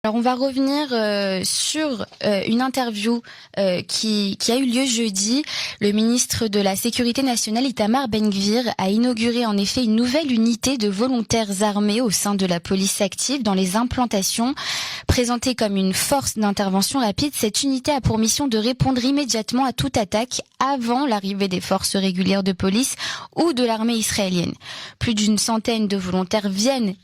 Alors on va revenir sur une interview qui a eu lieu jeudi. Le ministre de la Sécurité nationale Itamar Ben-Gvir a inauguré en effet une nouvelle unité de volontaires armés au sein de la police active dans les implantations. Présentée comme une force d'intervention rapide, cette unité a pour mission de répondre immédiatement à toute attaque avant l'arrivée des forces régulières de police ou de l'armée israélienne. Plus d'une centaine de volontaires viennent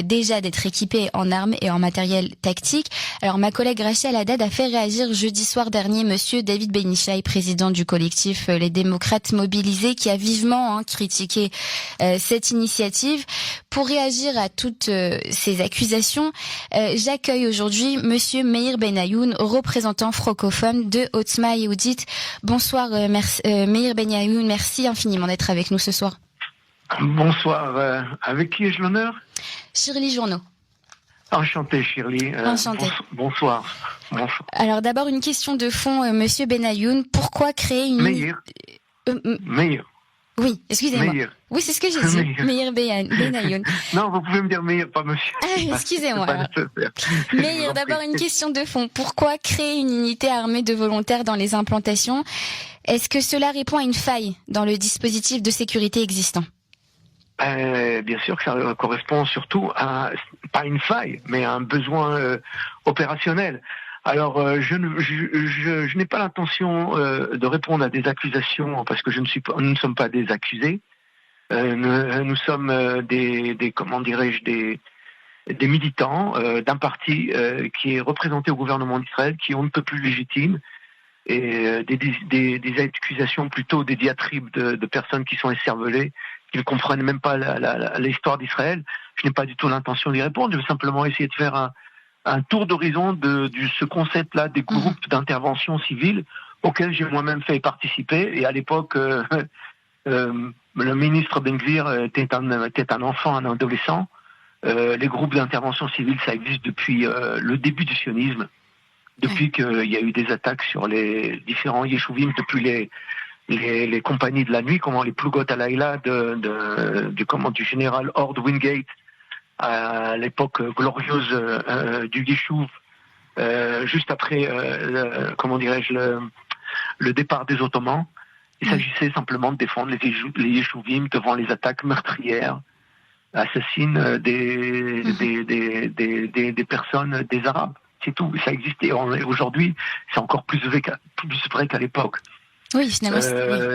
déjà d'être équipés en armes et en matériel tactique. Alors ma collègue Rachel Haddad a fait réagir jeudi soir dernier monsieur David Ben Ishai, président du collectif Les Démocrates Mobilisés, qui a vivement critiqué cette initiative. Pour réagir à toutes ces accusations, j'accueille aujourd'hui monsieur Meir Benayoun, représentant francophone de Otzma Yehudit. Bonsoir Meir Benayoun, merci infiniment d'être avec nous ce soir. Bonsoir, avec qui ai-je l'honneur? Shirley Journeau. Enchanté Shirley. Enchanté. Bonsoir. Alors d'abord une question de fond, monsieur Benayoun. Pourquoi créer une... Meir. Oui, excusez-moi. Meir. Oui, c'est ce que j'ai dit. Meir Benayoun. Non, vous pouvez me dire Meir, pas monsieur. Excusez-moi. Meir, d'abord une question de fond. Pourquoi créer une unité armée de volontaires dans les implantations? Est-ce que cela répond à une faille dans le dispositif de sécurité existant? Bien sûr que ça correspond surtout à, pas une faille, mais à un besoin opérationnel. Alors, je n'ai pas l'intention de répondre à des accusations, parce que nous ne sommes pas des accusés. Nous sommes des militants d'un parti qui est représenté au gouvernement d'Israël, qui est on ne peut plus légitime, et des accusations, plutôt des diatribes de personnes qui sont écervelées, qui ne comprennent même pas l'histoire d'Israël. Je n'ai pas du tout l'intention d'y répondre. Je veux simplement essayer de faire un tour d'horizon de ce concept-là des groupes d'intervention civile auxquels j'ai moi-même fait participer. Et à l'époque, le ministre Ben-Gvir était un enfant, un adolescent. Les groupes d'intervention civile, ça existe depuis le début du sionisme, depuis qu'il y a eu des attaques sur les différents yeshuvim, depuis les compagnies de la nuit, comment les Plugot Alayla du général Ord Wingate à l'époque glorieuse du Yeshuv, juste après le départ des Ottomans. Il s'agissait simplement de défendre les Yeshuvim devant les attaques meurtrières, assassines des personnes, des Arabes. C'est tout, ça existait. Aujourd'hui, c'est encore plus vrai qu'à l'époque. Oui, finalement,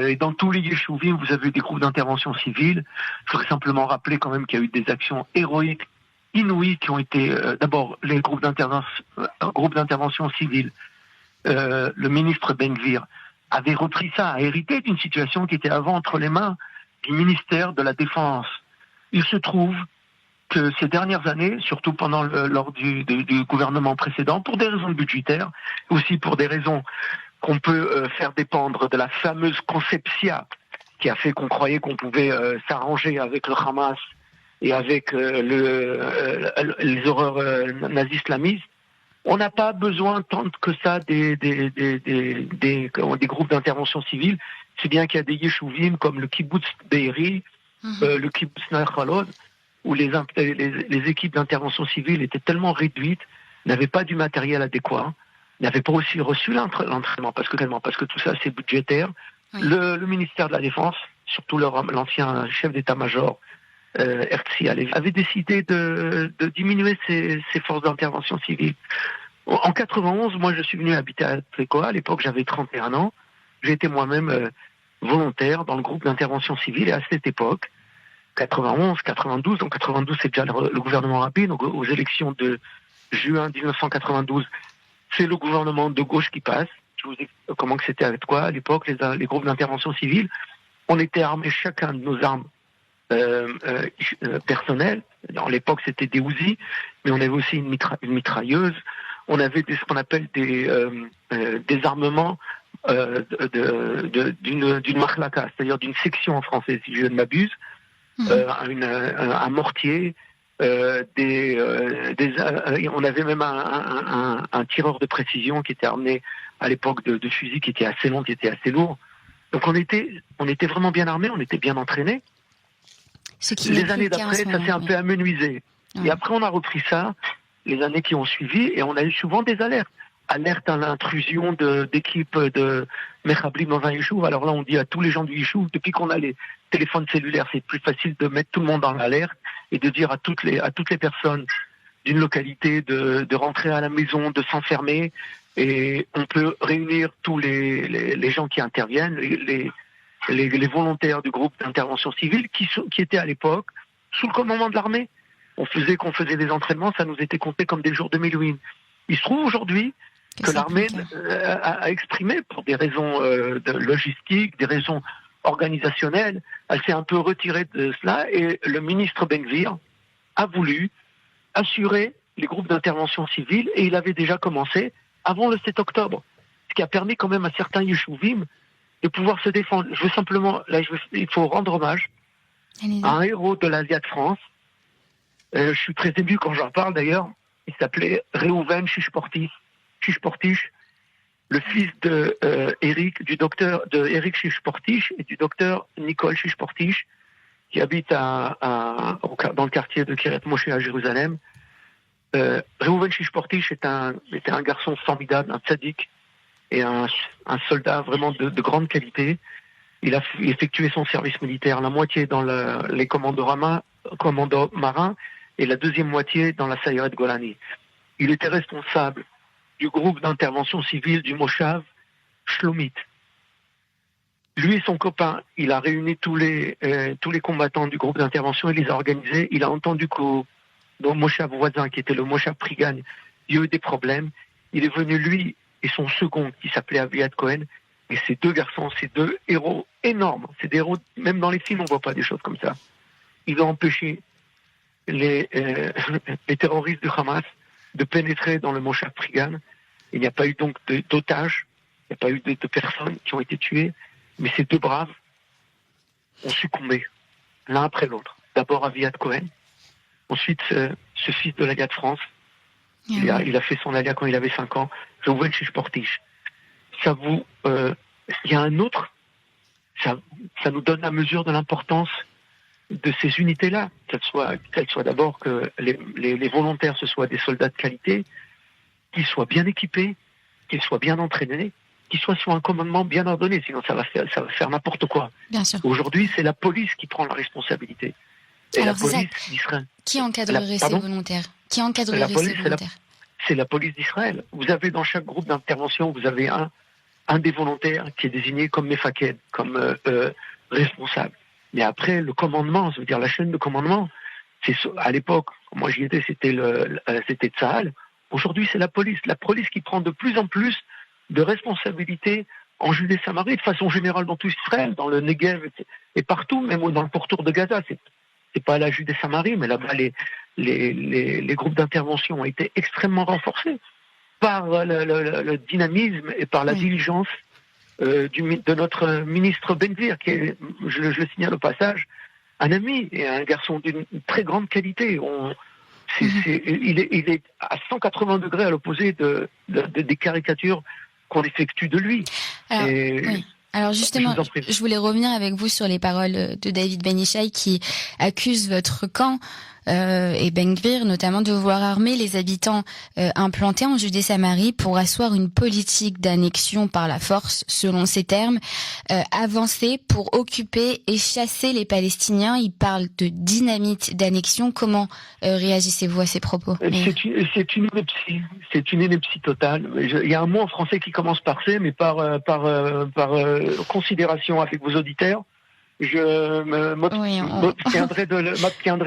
et dans tous les Yeshuvim, vous avez des groupes d'intervention civile. Je voudrais simplement rappeler quand même qu'il y a eu des actions héroïques, inouïes, qui ont été d'abord les groupes d'intervention civile. Le ministre Ben-Gvir avait repris ça, a hérité d'une situation qui était avant entre les mains du ministère de la Défense. Il se trouve que ces dernières années, surtout lors du gouvernement précédent, pour des raisons budgétaires, aussi pour des raisons qu'on peut faire dépendre de la fameuse conceptia qui a fait qu'on croyait qu'on pouvait s'arranger avec le Hamas et avec les horreurs nazi-islamistes. On n'a pas besoin tant que ça des groupes d'intervention civile, si bien qu'il y a des yeshuvim comme le kibbutz Be'eri, le kibbutz Ner Chalon, où les équipes d'intervention civile étaient tellement réduites, n'avaient pas du matériel adéquat, n'avaient pas aussi reçu l'entraînement, parce que tout ça c'est budgétaire. Oui. Le ministère de la Défense, surtout l'ancien chef d'état-major, Herzl, avait décidé de diminuer ses forces d'intervention civile. En 91, moi je suis venu habiter à Trécoa, à l'époque j'avais 31 ans, j'ai été moi-même volontaire dans le groupe d'intervention civile, et à cette époque, 91, 92, donc 92 c'est déjà le gouvernement Rabin, donc aux élections de juin 1992, c'est le gouvernement de gauche qui passe. Je vous explique comment que c'était avec quoi à l'époque, les groupes d'intervention civile. On était armés chacun de nos armes personnelles. À l'époque, c'était des Uzi, mais on avait aussi une mitrailleuse. On avait ce qu'on appelle des armements d'une marlaka, c'est-à-dire d'une section en français, si je ne m'abuse, un mortier. On avait même un tireur de précision qui était armé à l'époque de fusils qui étaient assez longs, qui étaient assez lourds. Donc on était vraiment bien armés, on était bien entraînés. Les années d'après, ça s'est un peu amenuisé. Ouais. Et après on a repris ça les années qui ont suivi, et on a eu souvent des alertes. Alerte à l'intrusion d'équipes de Mechablim dans un Yishuv. Alors là, on dit à tous les gens du Yishuv, depuis qu'on a les téléphones cellulaires, c'est plus facile de mettre tout le monde dans l'alerte et de dire à toutes les personnes d'une localité de rentrer à la maison, de s'enfermer, et on peut réunir tous les gens qui interviennent, les volontaires du groupe d'intervention civile qui étaient à l'époque sous le commandement de l'armée. On faisait des entraînements, ça nous était compté comme des jours de Milouine. Il se trouve aujourd'hui que l'armée a exprimé, pour des raisons de logistique, des raisons organisationnelles, elle s'est un peu retirée de cela, et le ministre Ben Gvir a voulu assurer les groupes d'intervention civile, et il avait déjà commencé avant le 7 octobre, ce qui a permis quand même à certains Yeshuvim de pouvoir se défendre. Je veux simplement, il faut rendre hommage à un héros de l'Asia de France. Je suis très ému quand j'en parle d'ailleurs. Il s'appelait Reuven Shishportish, le fils de du docteur de Eric Shishportish et du docteur Nicole Shishportish, qui habite dans le quartier de Kiryat Moshe à Jérusalem. Reuven Shishportish était un garçon formidable, un tzaddik et un soldat vraiment de grande qualité. Il a effectué son service militaire, la moitié dans les commandos marins et la deuxième moitié dans la Sayeret Golani. Il était responsable du groupe d'intervention civile du Moshav Shlomit. Lui et son copain, il a réuni tous les combattants du groupe d'intervention et les a organisés. Il a entendu qu'au Moshav voisin, qui était le Moshav Prigagne, il y a eu des problèmes. Il est venu, lui et son second, qui s'appelait Aviad Cohen, et ces deux garçons, ces deux héros énormes, c'est des héros, même dans les films, on ne voit pas des choses comme ça. Ils ont empêché les terroristes du Hamas de pénétrer dans le Moshav Prigan. Il n'y a pas eu donc d'otages, il n'y a pas eu de personnes qui ont été tuées, mais ces deux braves ont succombé, l'un après l'autre. D'abord Aviad Cohen, ensuite ce fils de l'Alia de France. Il a fait son Alia quand il avait 5 ans, Reuven Shishportish. Il y a un autre, ça nous donne la mesure de l'importance de ces unités-là, qu'elles soient d'abord que les volontaires, ce soient des soldats de qualité, qu'ils soient bien équipés, qu'ils soient bien entraînés, qu'ils soient sur un commandement bien ordonné, sinon ça va faire n'importe quoi. Bien sûr. Aujourd'hui, c'est la police qui prend la responsabilité. Et alors la police d'Israël. Qui encadrerait ces volontaires? Qui encadrerait ces volontaires? C'est la police d'Israël. Vous avez dans chaque groupe d'intervention, vous avez un des volontaires qui est désigné comme Mefaked, comme responsable. Mais après, le commandement, ça veut dire la chaîne de commandement, à l'époque, quand moi j'y étais, c'était Tsahal. Aujourd'hui, c'est la police. La police qui prend de plus en plus de responsabilités en Judée-Samarie, de façon générale dans tout Israël, dans le Negev et partout, même dans le pourtour de Gaza. C'est pas la Judée-Samarie, mais là-bas, les groupes d'intervention ont été extrêmement renforcés par le dynamisme et par la diligence de notre ministre Ben Gvir, qui est, je le signale au passage, un ami et un garçon d'une très grande qualité. Il est à 180 degrés à l'opposé des caricatures qu'on effectue de lui. Alors justement, je voulais revenir avec vous sur les paroles de David Ben Ishai qui accuse votre camp et Ben Gvir notamment de vouloir armer les habitants implantés en Judée-Samarie pour asseoir une politique d'annexion par la force, selon ses termes, avancée pour occuper et chasser les Palestiniens. Il parle de dynamite d'annexion. Comment réagissez-vous à ces propos? C'est une ineptie totale. Il y a un mot en français qui commence par C, mais par considération avec vos auditeurs, je m'abstiendrai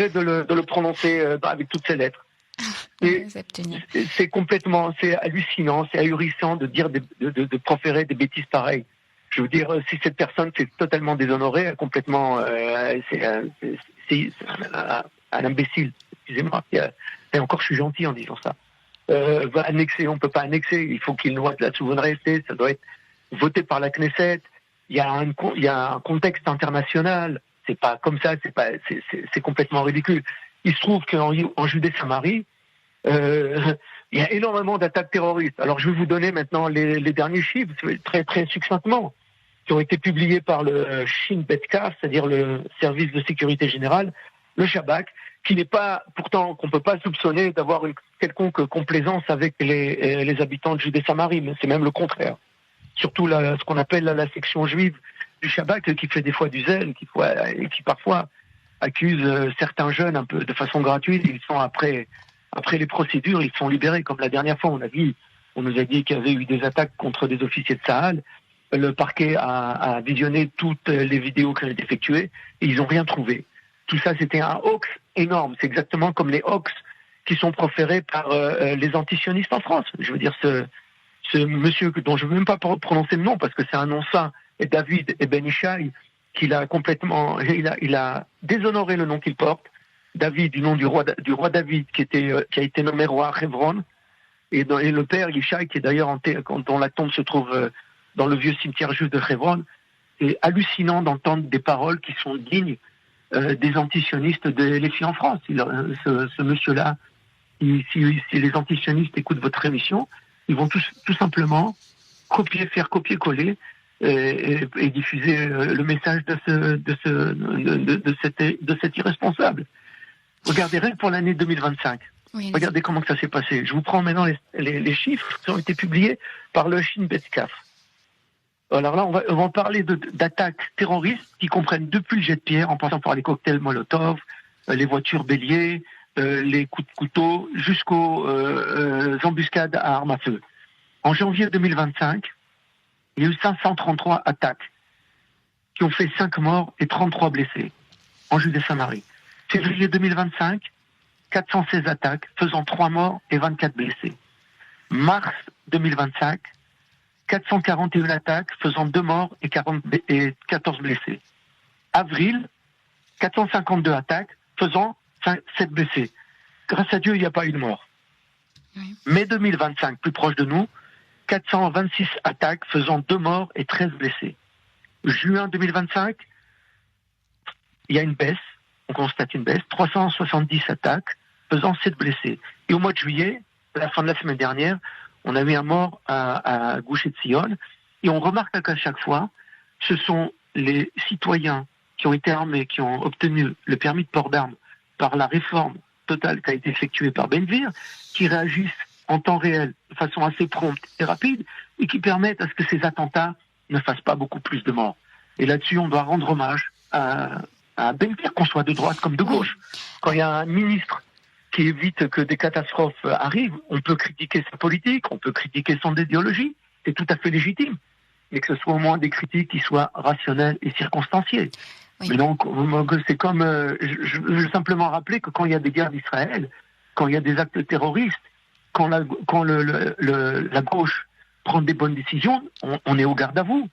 de le prononcer avec toutes ces lettres. C'est hallucinant, c'est ahurissant de dire de proférer des bêtises pareilles. Je veux dire, si cette personne s'est totalement déshonorée, complètement, c'est un imbécile. Excusez-moi. Et encore, je suis gentil en disant ça. Va annexer, on peut pas annexer. Il faut qu'il y ait une loi de la souveraineté. Ça doit être voté par la Knesset. Il y a un contexte international. C'est pas comme ça. C'est complètement ridicule. Il se trouve qu'en Judée-Samarie, il y a énormément d'attaques terroristes. Alors, je vais vous donner maintenant les derniers chiffres, très, très succinctement, qui ont été publiés par le Shin Bet Kaf, c'est-à-dire le service de sécurité générale, le Shabak, qui n'est pas, pourtant, qu'on peut pas soupçonner d'avoir une quelconque complaisance avec les habitants de Judée-Samarie, mais c'est même le contraire. Surtout ce qu'on appelle la section juive du Shabbat, qui fait des fois du zèle, et qui parfois accuse certains jeunes un peu de façon gratuite. Ils sont après les procédures, ils sont libérés. Comme la dernière fois, on nous a dit qu'il y avait eu des attaques contre des officiers de Tsahal. Le parquet a visionné toutes les vidéos qui ont été effectuées et ils n'ont rien trouvé. Tout ça, c'était un hoax énorme. C'est exactement comme les hoax qui sont proférés par les antisionistes en France. Je veux dire, ce monsieur dont je ne veux même pas prononcer le nom parce que c'est un nom saint, et David et Ben Ishaï, il a déshonoré le nom qu'il porte. David, du nom du roi David, qui a été nommé roi à Hebron, et le père Ishaï, qui est d'ailleurs dont la tombe se trouve dans le vieux cimetière juif de Hebron. C'est hallucinant d'entendre des paroles qui sont dignes des antisionistes de LFI en France. Ce monsieur-là, si les antisionistes écoutent votre émission, ils vont tout simplement faire copier-coller et diffuser le message de cet irresponsable. Regardez, rien que pour l'année 2025. Oui, regardez comment ça s'est passé. Je vous prends maintenant les chiffres qui ont été publiés par le Shin Bet Kaf. Alors là, on va parler d'attaques terroristes qui comprennent depuis le jet de pierre, en passant par les cocktails Molotov, les voitures béliers, les coups de couteau, jusqu'aux embuscades à armes à feu. En janvier 2025, il y a eu 533 attaques qui ont fait 5 morts et 33 blessés en Judée-Samarie. Février 2025, 416 attaques faisant 3 morts et 24 blessés. Mars 2025, 441 attaques faisant 2 morts et 14 blessés. Avril, 452 attaques faisant 7 blessés. Grâce à Dieu, il n'y a pas eu de mort. Oui. Mai 2025, plus proche de nous, 426 attaques faisant 2 morts et 13 blessés. Juin 2025, il y a une baisse, on constate une baisse, 370 attaques faisant 7 blessés. Et au mois de juillet, à la fin de la semaine dernière, on avait un mort à Gush Etzion, et on remarque qu'à chaque fois, ce sont les citoyens qui ont été armés, qui ont obtenu le permis de port d'armes par la réforme totale qui a été effectuée par Ben Gvir, qui réagissent en temps réel, de façon assez prompte et rapide, et qui permettent à ce que ces attentats ne fassent pas beaucoup plus de morts. Et là-dessus, on doit rendre hommage à Ben Gvir, qu'on soit de droite comme de gauche. Quand il y a un ministre qui évite que des catastrophes arrivent, on peut critiquer sa politique, on peut critiquer son idéologie, c'est tout à fait légitime, mais que ce soit au moins des critiques qui soient rationnelles et circonstanciées. Oui. Mais donc, c'est comme, je veux simplement rappeler que quand il y a des guerres d'Israël, quand il y a des actes terroristes, quand la gauche prend des bonnes décisions, on est au garde à vous.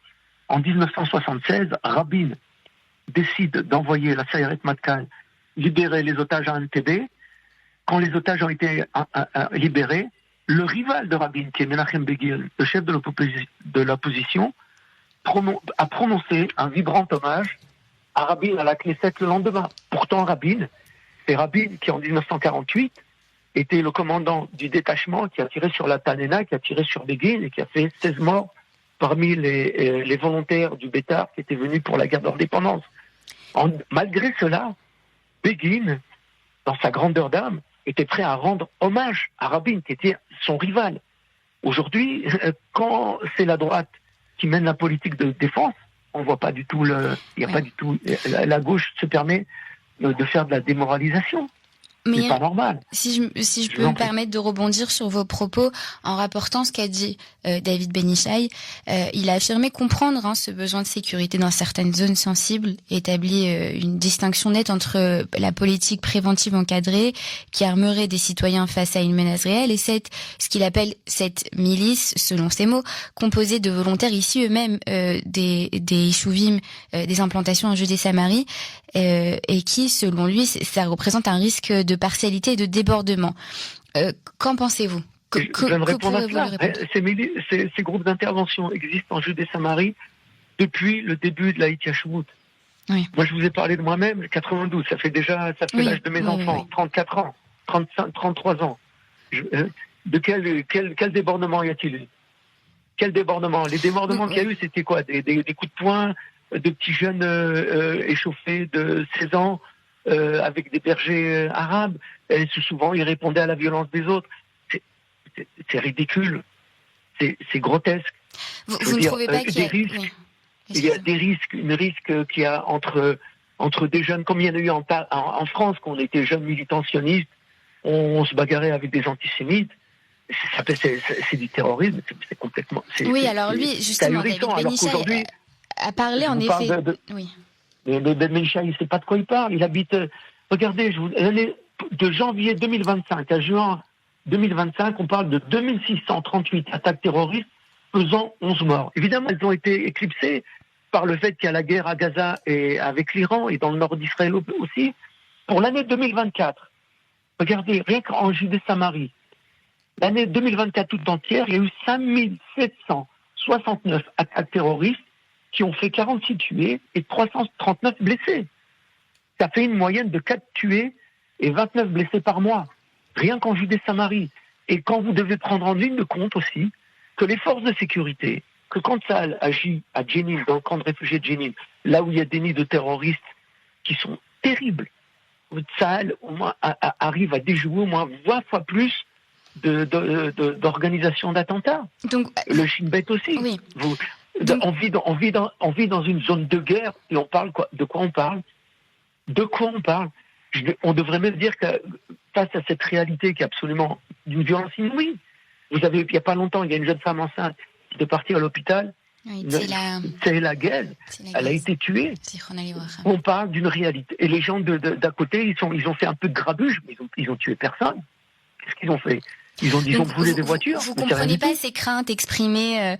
En 1976, Rabin décide d'envoyer la Sayeret Matkal libérer les otages à Entebbe. Quand les otages ont été libérés, le rival de Rabin, qui est Menachem Begin, le chef de l'opposition, a prononcé un vibrant hommage à Rabin à la Knesset le lendemain. Pourtant, c'est Rabin qui, en 1948, était le commandant du détachement qui a tiré sur la Tanena, qui a tiré sur Begin et qui a fait 16 morts parmi les volontaires du Bétar qui étaient venus pour la guerre d'indépendance. Malgré cela, Begin, dans sa grandeur d'âme, était prêt à rendre hommage à Rabin, qui était son rival. Aujourd'hui, quand c'est la droite qui mène la politique de défense, on voit pas du tout pas du tout, la gauche se permet de faire de la démoralisation. Mais c'est pas normal. Si je peux me permettre de rebondir sur vos propos en rapportant ce qu'a dit David Ben Ishaï, il a affirmé comprendre ce besoin de sécurité dans certaines zones sensibles, établi une distinction nette entre la politique préventive encadrée qui armerait des citoyens face à une menace réelle et ce qu'il appelle cette milice, selon ses mots, composée de volontaires issus eux-mêmes des Yishuvim, des implantations en Judée-Samarie, et qui, selon lui, ça représente un risque de partialité et de débordement. Qu'en pensez-vous? Je viens de répondre à cela. Ces groupes d'intervention existent en Judée-Samarie depuis le début de la Hitiyashvut. Oui. Moi, je vous ai parlé de moi-même, 92, ça fait l'âge de mes enfants, 34 ans, 33 ans. De quel débordement y a-t-il eu? Quel débordement? Les débordements qu'il y a eu, c'était quoi? Des coups de poing de petits jeunes échauffés de 16 ans avec des bergers arabes. Et souvent, ils répondaient à la violence des autres. C'est ridicule. C'est grotesque. Vous ne trouvez pas qu'il y a... risques, Oui. il y a des risques, une risque qu'il y a entre des jeunes, comme il y en a eu en France, quand on était jeunes militants sionistes, on se bagarrait avec des antisémites. C'est du terrorisme, c'est complètement... Oui, alors lui, justement, David Ben Ishai a parlé en effet... Oui. Mais Ben Ishai, il ne sait pas de quoi il parle. Il habite... Regardez, de janvier 2025 à juin 2025, on parle de 2638 attaques terroristes faisant 11 morts. Évidemment, elles ont été éclipsées par le fait qu'il y a la guerre à Gaza et avec l'Iran et dans le nord d'Israël aussi. Pour l'année 2024, regardez, rien qu'en Judée-Samarie, l'année 2024 toute entière, il y a eu 5769 attaques terroristes qui ont fait 46 tués et 339 blessés. Ça fait une moyenne de 4 tués et 29 blessés par mois, rien qu'en Judée-Samarie. Et quand vous devez prendre en ligne de compte aussi que les forces de sécurité, que quand ça agit à Jenin, dans le camp de réfugiés de Jenin, là où il y a des nids de terroristes qui sont terribles, Tsahal au moins arrive à déjouer au moins 20 fois plus d'organisations d'attentats. Donc, le Shin Bet aussi. Oui. On vit dans une zone de guerre et on parle quoi? De quoi on parle? On devrait même dire que face à cette réalité qui est absolument d'une violence inouïe. Vous avez, il n'y a pas longtemps, il y a une jeune femme enceinte qui est partie à l'hôpital. Oui, c'est la guerre. Elle a été tuée. On parle d'une réalité. Et les gens d'à côté, ils ont fait un peu de grabuge, mais ils ont tué personne. Qu'est-ce qu'ils ont fait? Ils ont brûlé des voitures. Vous ne comprenez pas ces craintes exprimées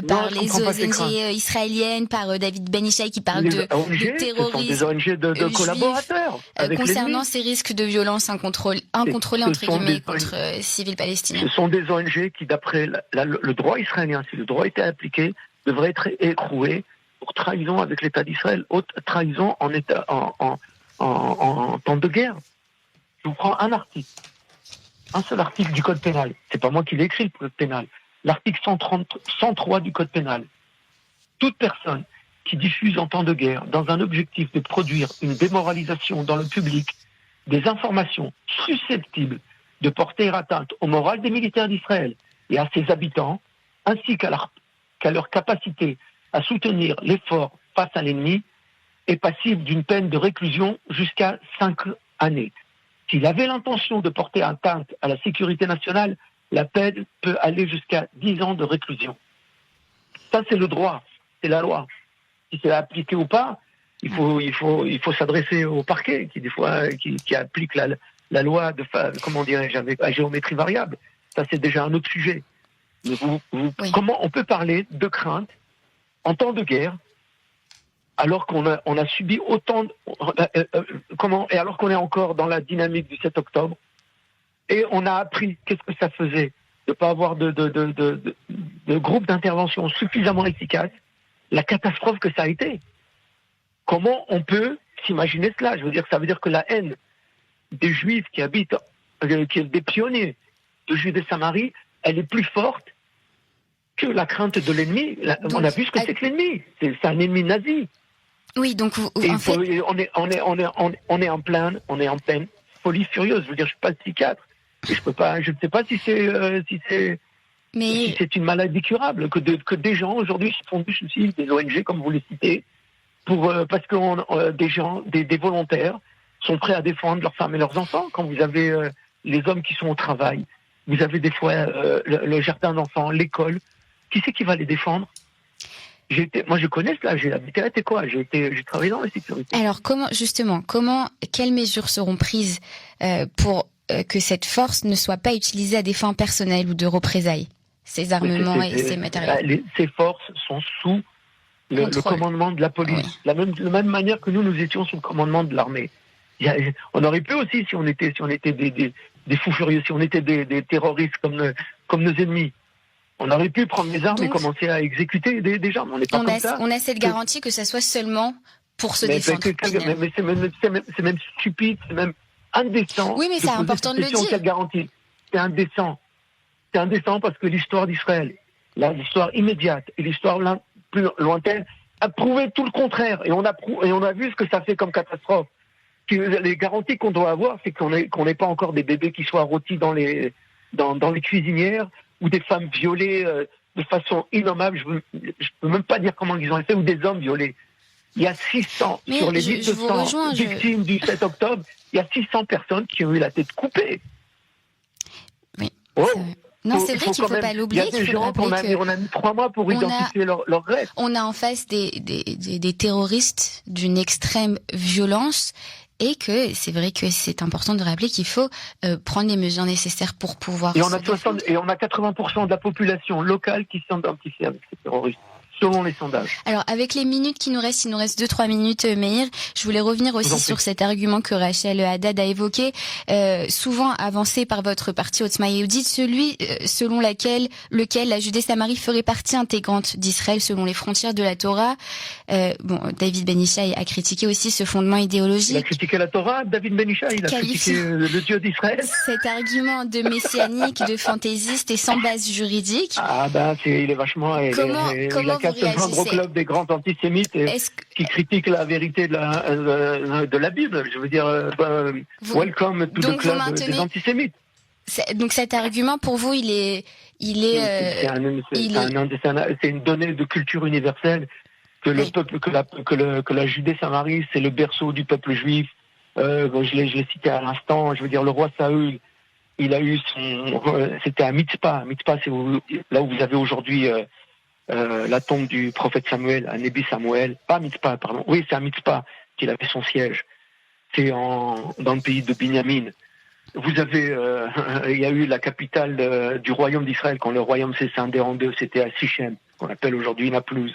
par les ONG israéliennes, par David Ben Ishai qui parle de terrorisme. Ce sont des ONG de collaborateurs. Concernant ces risques de violence incontrôlés entre guillemets contre civils palestiniens. Ce sont des ONG qui, d'après le droit israélien, si le droit était appliqué, devraient être écrouées pour trahison avec l'État d'Israël, haute trahison en temps de guerre. Je vous prends un article. Un seul article du Code pénal. C'est pas moi qui l'ai écrit, le Code pénal. L'article 103 du Code pénal. Toute personne qui diffuse en temps de guerre, dans un objectif de produire une démoralisation dans le public, des informations susceptibles de porter atteinte au moral des militaires d'Israël et à ses habitants, ainsi qu'à leur capacité à soutenir l'effort face à l'ennemi, est passible d'une peine de réclusion jusqu'à 5 années. S'il avait l'intention de porter atteinte à la sécurité nationale, la peine peut aller jusqu'à 10 ans de réclusion. Ça, c'est le droit, c'est la loi. Si c'est appliqué ou pas, il faut s'adresser au parquet, qui des fois qui applique la loi à géométrie variable. Ça, c'est déjà un autre sujet. Mais comment on peut parler de crainte en temps de guerre, alors qu'on a subi autant et alors qu'on est encore dans la dynamique du 7 octobre et on a appris qu'est-ce que ça faisait de pas avoir de groupe d'intervention suffisamment efficace, la catastrophe que ça a été. Comment on peut s'imaginer cela? Je veux dire, ça veut dire que la haine des Juifs qui habitent, des pionniers de Judée-Samarie, elle est plus forte que la crainte de l'ennemi. On a vu ce que c'est que l'ennemi. C'est un ennemi nazi. Oui, donc on est en pleine folie furieuse. Je veux dire, je suis pas psychiatre, et je ne sais pas si c'est une maladie curable que des gens aujourd'hui se font du suicide, des ONG comme vous les citez, parce que des volontaires sont prêts à défendre leurs femmes et leurs enfants. Quand vous avez les hommes qui sont au travail, vous avez des fois le jardin d'enfants, l'école. Qui c'est qui va les défendre? Moi, je connais cela. J'ai habité à Tekoa. J'ai travaillé dans la sécurité. Alors, quelles mesures seront prises pour que cette force ne soit pas utilisée à des fins personnelles ou de représailles, ces armements et ces matériels? Ces forces sont sous le commandement de la police. Oui. De la même manière que nous étions sous le commandement de l'armée. On aurait pu aussi, si on était des fous furieux, si on était des terroristes comme nos ennemis. On aurait pu prendre les armes et commencer à exécuter des gens. On n'est pas comme ça. On a cette garantie que ça soit seulement pour se défendre. Mais c'est même stupide, c'est même indécent. Oui, mais c'est important de le dire. Quelle garantie? C'est indécent. C'est indécent parce que l'histoire d'Israël, l'histoire immédiate et l'histoire plus lointaine a prouvé tout le contraire. Et on a vu ce que ça fait comme catastrophe. Les garanties qu'on doit avoir, c'est qu'on n'ait pas encore des bébés qui soient rôtis dans les cuisinières, ou des femmes violées de façon innommable. Je peux même pas dire comment ils ont fait, ou des hommes violés. Il y a 600, sur les 1200 victimes du 7 octobre, il y a 600 personnes qui ont eu la tête coupée. Oui. Oh. Non, c'est vrai qu'il ne faut pas l'oublier. Il y a des gens on a mis 3 mois pour identifier leur reste. On a en face des terroristes d'une extrême violence. Et que c'est vrai que c'est important de rappeler qu'il faut prendre les mesures nécessaires pour pouvoir. Et on a 80% de la population locale qui s'identifie avec ces terroristes, selon les sondages. Alors, avec les minutes qui nous restent, il nous reste 2-3 minutes, Meir. Je voulais revenir aussi sur cet argument que Rachel Haddad a évoqué, souvent avancé par votre parti Otzma Yehudit, celui selon lequel la Judée-Samarie ferait partie intégrante d'Israël selon les frontières de la Torah. David Ben Ishai a critiqué aussi ce fondement idéologique. Il a critiqué la Torah, David Ben Ishai, il a critiqué le Dieu d'Israël. Cet argument de messianique, de fantaisiste et sans base juridique. Ah ben, il est vachement... Comment c'est un gros club des grands antisémites qui critiquent la vérité de la Bible. Je veux dire, welcome to the club des antisémites. Donc cet argument, pour vous, c'est une donnée de culture universelle que le peuple, que la Judée-Samarie, c'est le berceau du peuple juif. Je l'ai cité à l'instant. Je veux dire, le roi Saül, il a eu c'était à Mitzpah. Mitzpah, c'est là où vous avez aujourd'hui la tombe du prophète Samuel, à Nebi Samuel. Pas Mitzpah, pardon. Oui, c'est à Mitzpah qu'il avait son siège. C'est dans le pays de Binyamin. Vous avez, il y a eu la capitale du royaume d'Israël, quand le royaume s'est scindé en deux, c'était à Sichem, qu'on appelle aujourd'hui Naplouse.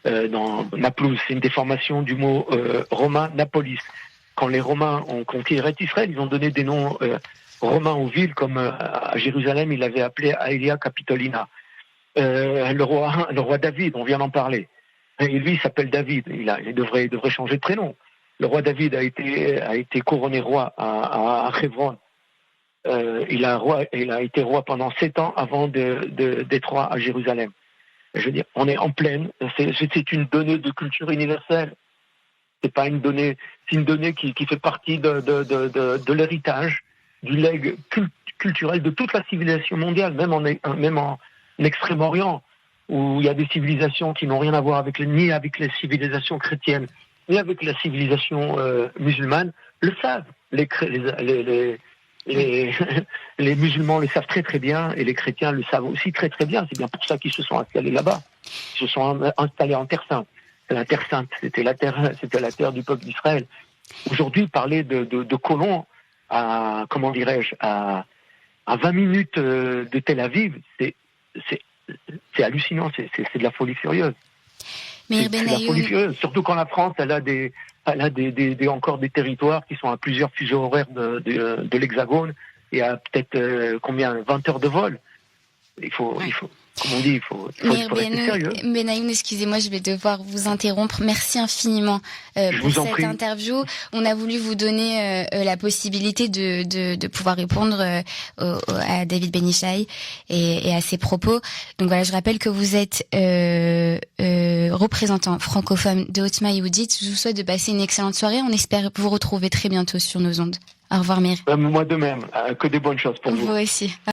Naplouse, c'est une déformation du mot romain Napolis. Quand les Romains ont conquis Israël, ils ont donné des noms romains aux villes, comme à Jérusalem, ils l'avaient appelé Aelia Capitolina. Le roi David, on vient d'en parler. Et lui, il s'appelle David. Il devrait changer de prénom. Le roi David a été couronné roi à Hebron. Il a été roi pendant 7 ans avant d'être roi à Jérusalem. Je veux dire, on est en pleine. C'est une donnée de culture universelle. C'est pas une donnée. C'est une donnée qui fait partie de l'héritage, du legs culturel de toute la civilisation mondiale, même en Extrême-Orient, où il y a des civilisations qui n'ont rien à voir ni avec les civilisations chrétiennes, ni avec la civilisation musulmane, le savent. Les musulmans le savent très très bien, et les chrétiens le savent aussi très très bien. C'est bien pour ça qu'ils se sont installés là-bas. Ils se sont installés en Terre Sainte. C'est la Terre Sainte, c'était la terre du peuple d'Israël. Aujourd'hui, parler de colons à 20 minutes de Tel Aviv, c'est hallucinant, c'est de la folie furieuse. Mais c'est de la folie furieuse, surtout quand la France, elle a encore des territoires qui sont à plusieurs fuseaux horaires de l'Hexagone, et à peut-être 20 heures de vol. Il faut, comme on dit, il faut rester sérieux. Benayoun, excusez-moi, je vais devoir vous interrompre. Merci infiniment pour cette interview. On a voulu vous donner la possibilité de pouvoir répondre à David Ben Ishai et à ses propos. Donc voilà, je rappelle que vous êtes représentant francophone de Otzma Yehudit. Je vous souhaite de passer une excellente soirée. On espère vous retrouver très bientôt sur nos ondes. Au revoir, Meir. Moi de même. Que des bonnes choses pour vous. Vous aussi.